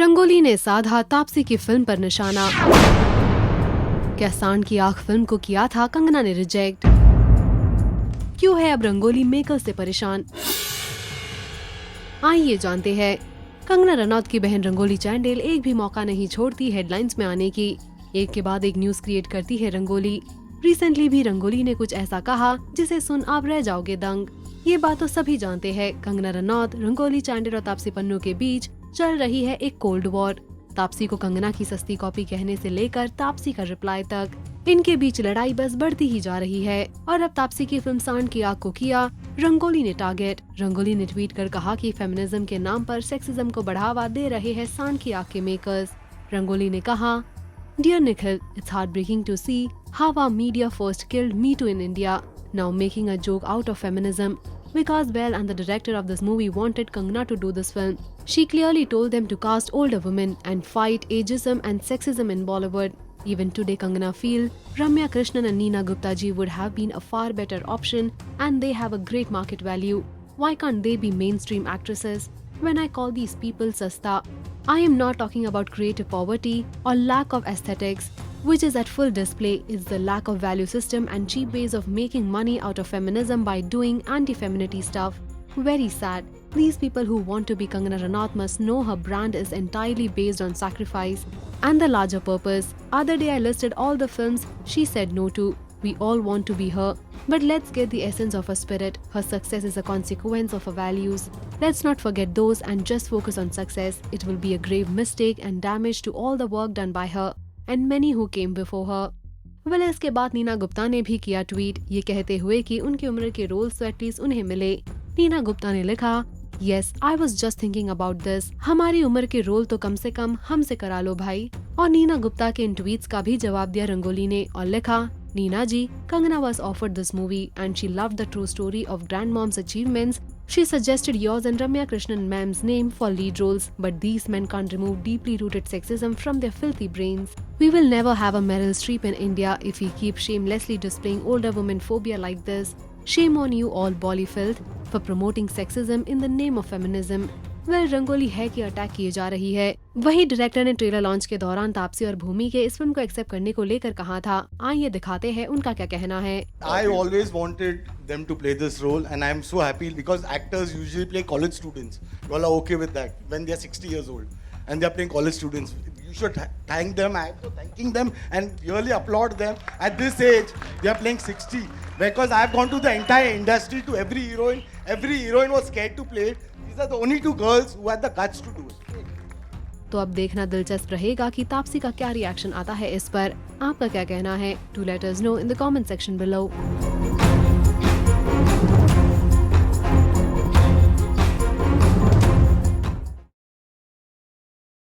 रंगोली ने साधा तापसी की फिल्म पर निशाना। क्या सांड की आंख फिल्म को किया था कंगना ने रिजेक्ट? क्यों है अब रंगोली मेकर्स से परेशान? आइए जानते हैं। कंगना रनौत की बहन रंगोली चैंडेल एक भी मौका नहीं छोड़ती हेडलाइंस में आने की। एक के बाद एक न्यूज क्रिएट करती है रंगोली। रिसेंटली भी रंगोली ने कुछ ऐसा कहा जिसे सुन आप रह जाओगे दंग। ये बात तो सभी जानते हैं। कंगना रनौत, रंगोली चैंडेल और तापसी पन्नू के बीच चल रही है एक कोल्ड वॉर। तापसी को कंगना की सस्ती कॉपी कहने से लेकर तापसी का रिप्लाई तक, इनके बीच लड़ाई बस बढ़ती ही जा रही है। और अब तापसी की फिल्म सांड की आग को किया रंगोली ने टारगेट। रंगोली ने ट्वीट कर कहा कि फेमिनिज्म के नाम पर सेक्सिज्म को बढ़ावा दे रहे हैं सांड की आग के मेकर्स। रंगोली ने कहा, Dear Nikhil, it's heartbreaking to see how our media first killed Me Too in India, now making a joke out of feminism. Vikas Bahl and the director of this movie wanted Kangana to do this film. She clearly told them to cast older women and fight ageism and sexism in Bollywood. Even today, Kangana feel Ramya Krishnan and Neena Gupta ji would have been a far better option, and they have a great market value. Why can't they be mainstream actresses? When I call these people sasta, I am not talking about creative poverty or lack of aesthetics, which is at full display. It's the lack of value system and cheap ways of making money out of feminism by doing anti-femininity stuff. Very sad. These people who want to be Kangana Ranaut must know her brand is entirely based on sacrifice and the larger purpose. Other day I listed all the films she said no to. We all want to be her. But let's get the essence of her spirit. Her success is a consequence of her values. Let's not forget those and just focus on success. It will be a grave mistake and damage to all the work done by her and many who came before her. Well, इसके बाद नीना गुप्ता ने भी किया tweet, ये कहते हुए कि उनकी उम्र के रोल्स तो एटलीस्ट उन्हें मिले। नीना गुप्ता ने लिखा, Yes, I was just thinking about this. हमारी उम्र के रोल तो कम से कम हमसे करा लो भाई। और नीना गुप्ता के इन ट्वीट्स का भी जवाब दिया रंगोली ने और लिखा, Neena ji, Kangana was offered this movie and she loved the true story of grandmom's achievements. She suggested yours and Ramya Krishnan ma'am's name for lead roles, but these men can't remove deeply rooted sexism from their filthy brains. We will never have a Meryl Streep in India if we keep shamelessly displaying older women phobia like this. Shame on you all Bollyfilth for promoting sexism in the name of feminism. Well rangoli है कि attack किए जा रही है। वही director ने trailer launch के दौरान तापसी और भूमि के इस फिल्म को एक्सेप्ट करने को लेकर कहा था। आइए दिखाते हैं उनका क्या कहना है। I always wanted them to play this role and I am so happy because actors usually play college students. You all are okay with that when they are 60 years old and they are playing college students. You should thank them. I am so thanking them and really applaud them. At this age, they are playing 60 because I have gone to the entire industry to every heroine. Every heroine was scared to play it. These are the only two girls who had the guts to do it. तो अब देखना दिलचस्प रहेगा कि तापसी का क्या reaction आता है इस पर। आपका क्या कहना है? Do let us know in the comment section below.